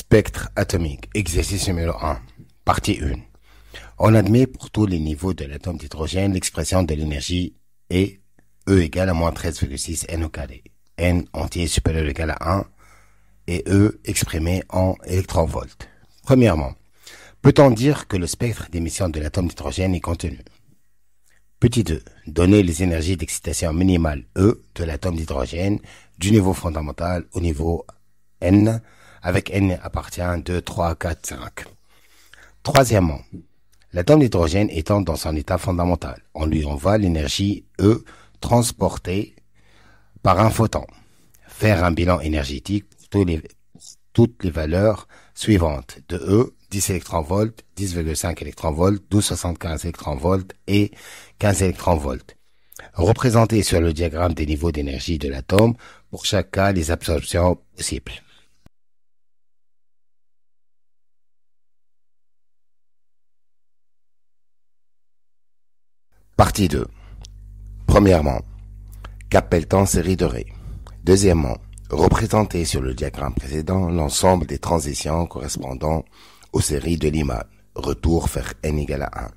Spectre atomique, exercice numéro 1, partie 1. On admet pour tous les niveaux de l'atome d'hydrogène l'expression de l'énergie est E égale à moins 13,6 n au carré. N entier supérieur ou égal à 1 et E exprimé en électronvolts. Premièrement, peut-on dire que le spectre d'émission de l'atome d'hydrogène est contenu? Petit 2. Donner les énergies d'excitation minimale E de l'atome d'hydrogène du niveau fondamental au niveau N, avec N appartient 2, 3, 4, 5. Troisièmement, l'atome d'hydrogène étant dans son état fondamental, on lui envoie l'énergie E transportée par un photon. Faire un bilan énergétique pour toutes les valeurs suivantes de E, 10 électronvolts, 10,5 électronvolts, 12,75 électronvolts et 15 électronvolts. Représenter sur le diagramme des niveaux d'énergie de l'atome pour chaque cas les absorptions possibles. Partie 2. Premièrement, qu'appelle-t-on série de raies? Deuxièmement, représenter sur le diagramme précédent l'ensemble des transitions correspondant aux séries de Lyman, retour vers n égale à 1,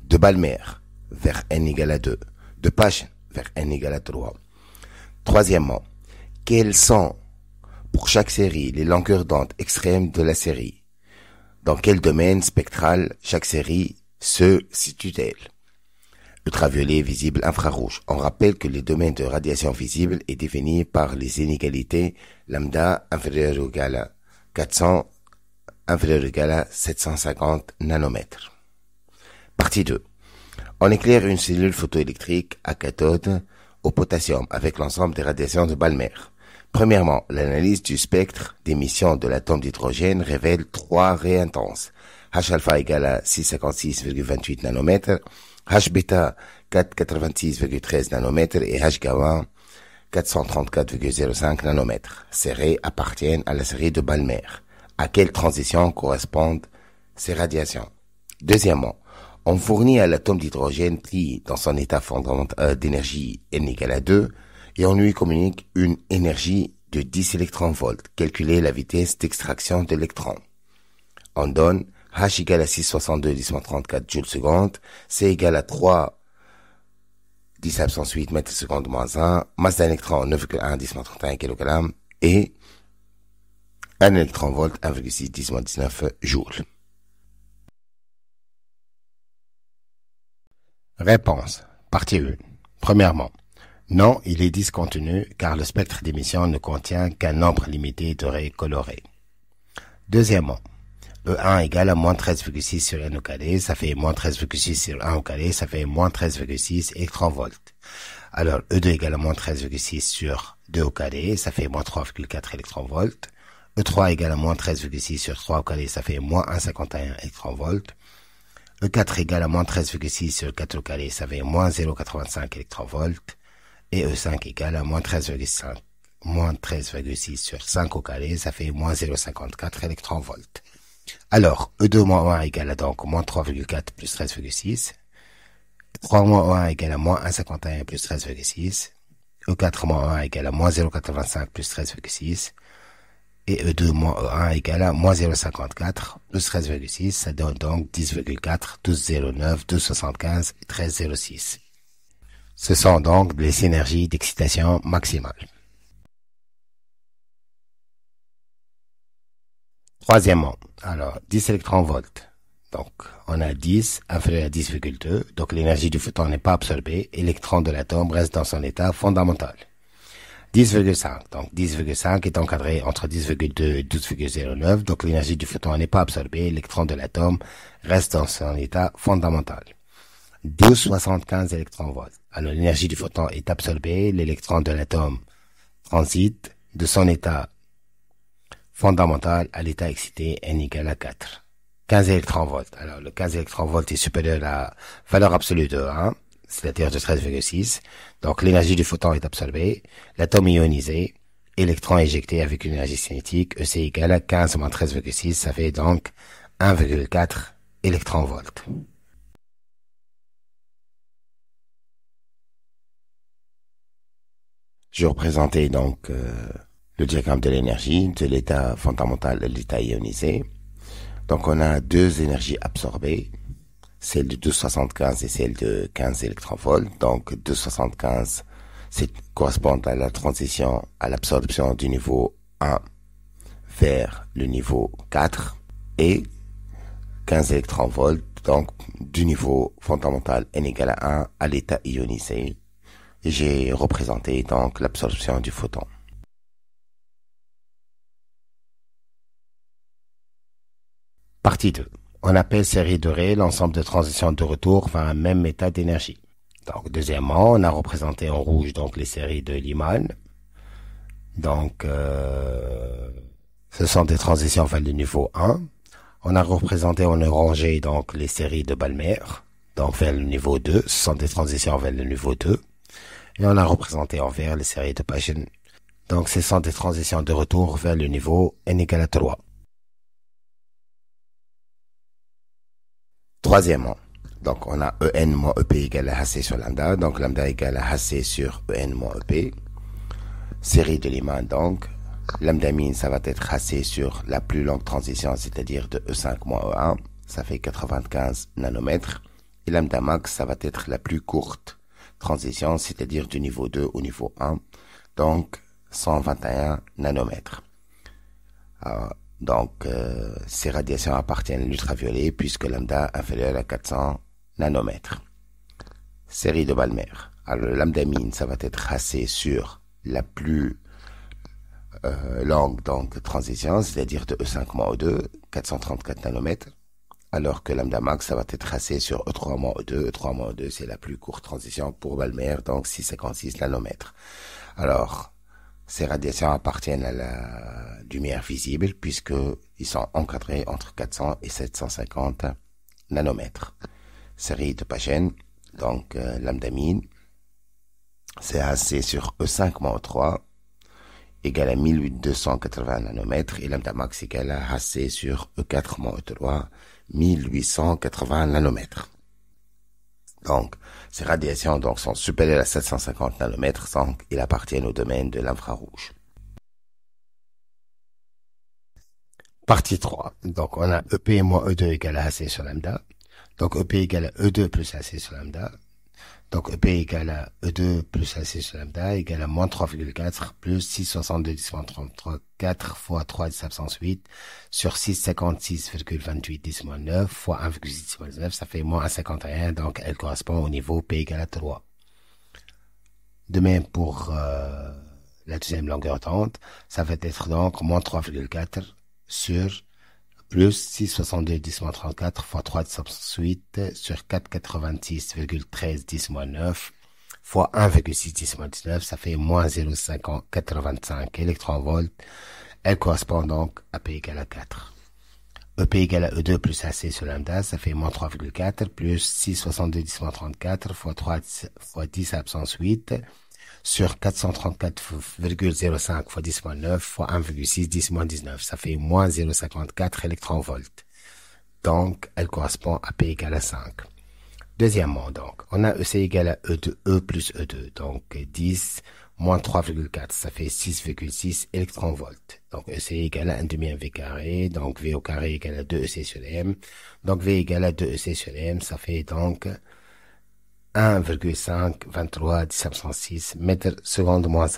de Balmer vers n égale à 2, de Paschen vers n égale à 3. Troisièmement, quelles sont pour chaque série les longueurs d'onde extrêmes de la série? Dans quel domaine spectral chaque série se situe-t-elle? Ultraviolet, visible, infrarouge. On rappelle que le domaine de radiation visible est défini par les inégalités lambda inférieur ou égal à 400, inférieur ou égal à 750 nanomètres. Partie 2. On éclaire une cellule photoélectrique à cathode au potassium avec l'ensemble des radiations de Balmer. Premièrement, l'analyse du spectre d'émission de l'atome d'hydrogène révèle 3 raies intenses. H-alpha égale à 656,28 nanomètres, H-bêta 486,13 nanomètres et H-gamma 434,05 nanomètres. Ces raies appartiennent à la série de Balmer. À quelle transition correspondent ces radiations? Deuxièmement, on fournit à l'atome d'hydrogène pris dans son état fondamental d'énergie n égale à 2 et on lui communique une énergie de 10 électronvolts. Calculer la vitesse d'extraction de l'électron. On donne H égale à 662 1034 joules seconde, C égale à 3 10 absence 8 mètres seconde moins 1, masse d'un électron 9,1 10 31 kg et un électronvolt 1,6 10 19 joules. Réponse. Partie 1. Premièrement, non, il est discontinu car le spectre d'émission ne contient qu'un nombre limité de raies colorées. Deuxièmement, E1 égale à moins 13,6 sur n au carré, ça fait moins 13,6 sur 1 au carré, ça fait moins 13,6 électronvolts. Alors, E2 égale à moins 13,6 sur 2 au carré, ça fait moins 3,4 électronvolts. E3 égale à moins 13,6 sur 3 au carré, ça fait moins 1,51 électronvolts. E4 égale à moins 13,6 sur 4 au carré, ça fait moins 0,85 électronvolts. Et E5 égale à moins 13,6 sur 5 au carré, ça fait moins 0,54 électronvolts. Alors, E2 moins 1 égale à donc moins 3,4 plus 13,6. 3 moins 1 égale à moins 1,51 plus 13,6. E4 moins 1 égale à moins 0,85 plus 13,6. Et E2 moins E1 égale à moins 0,54 plus 13,6. Ça donne donc 10,4, 12,09, 12,75 et 13,06. Ce sont donc les énergies d'excitation maximale. Troisièmement, alors 10 électronvolts. Donc, on a 10 inférieur à 10,2. Donc, l'énergie du photon n'est pas absorbée. L'électron de l'atome reste dans son état fondamental. 10,5. Donc, 10,5 est encadré entre 10,2 et 12,09. Donc, l'énergie du photon n'est pas absorbée. L'électron de l'atome reste dans son état fondamental. 12,75 électronvolts. Alors, l'énergie du photon est absorbée. L'électron de l'atome transite de son état fondamental à l'état excité n égale à 4. 15 électronvolts. Alors, le 15 électronvolts est supérieur à la valeur absolue de 1, c'est-à-dire de 13,6. Donc, l'énergie du photon est absorbée, l'atome ionisé, électron éjecté avec une énergie cinétique, EC égale à 15 moins 13,6, ça fait donc 1,4 électronvolts. Je représentais donc le diagramme de l'énergie, de l'état fondamental et de l'état ionisé. Donc on a deux énergies absorbées, celle de 275 et celle de 15 électronvolts. Donc 275 correspond à la transition, à l'absorption du niveau 1 vers le niveau 4 et 15 électronvolts, donc du niveau fondamental n égale à 1 à l'état ionisé. Et j'ai représenté donc l'absorption du photon. Partie 2. On appelle série de raies l'ensemble de transitions de retour vers un même état d'énergie. Donc, deuxièmement, on a représenté en rouge donc les séries de Lyman. Donc, ce sont des transitions vers le niveau 1. On a représenté en orangé donc les séries de Balmer, donc vers le niveau 2. Ce sont des transitions vers le niveau 2. Et on a représenté en vert les séries de Paschen. Donc, ce sont des transitions de retour vers le niveau n égale à 3. Troisièmement, donc on a En moins EP égale à HC sur lambda, donc lambda égale à HC sur En moins EP. Série de Lyman donc, lambda min ça va être HC sur la plus longue transition, c'est-à-dire de E5 moins E1, ça fait 95 nanomètres. Et lambda max ça va être la plus courte transition, c'est-à-dire du niveau 2 au niveau 1, donc 121 nanomètres. Donc, ces radiations appartiennent à l'ultraviolet puisque lambda inférieur à 400 nanomètres. Série de Balmer. Alors, le lambda min, ça va être tracé sur la plus longue donc transition, c'est-à-dire de E5 moins E2, 434 nanomètres. Alors que lambda max, ça va être tracé sur E3 moins E2. E3 moins E2, c'est la plus courte transition pour Balmer, donc 656 nanomètres. Alors, ces radiations appartiennent à la lumière visible puisqu'ils sont encadrés entre 400 et 750 nanomètres. Série de Paschen, donc lambda min, c'est AC sur E5 moins E3 égale à 1280 nanomètres et lambda max égale à AC sur E4 moins E3, 1880 nanomètres. Donc, ces radiations donc, sont supérieures à 750 nanomètres, donc ils appartiennent au domaine de l'infrarouge. Partie 3. Donc, on a EP moins E2 égale à AC sur lambda. Donc, EP égale à E2 plus AC sur lambda. Donc, EP égale à E2 plus AC sur lambda égale à moins 3,4 plus 662 10 moins 33 4 fois 3 10 absence 8 sur 656,28 10 moins 9 fois 1,6 10 moins 9, ça fait moins 1,51, donc elle correspond au niveau P égale à 3. De même pour la deuxième longueur d'onde, ça va être donc moins 3,4 sur plus 662 10 moins 34 fois 3 10 absence 8 sur 486,13 10 moins 9 fois 1,6 10 moins 19, ça fait moins 0,585 électronvolts. Elle correspond donc à P égale à 4. EP égale à E2 plus AC sur lambda, ça fait moins 3,4 plus 662 10 moins 34 fois 3 fois 10 absence 8 sur 434,05 fois 10 moins 9 fois 1,6 10 moins 19. Ça fait moins 0,54 électronvolts. Donc, elle correspond à P égale à 5. Deuxièmement, donc, on a EC égale à E2, E plus E2. Donc, 10 moins 3,4, ça fait 6,6 électronvolts. Donc, EC égale à 1 demi V carré. Donc, V au carré égale à 2 EC sur M. Donc, V égale à 2 EC sur M. Ça fait donc 1,523 10 absence 6 mètres seconde moins 1.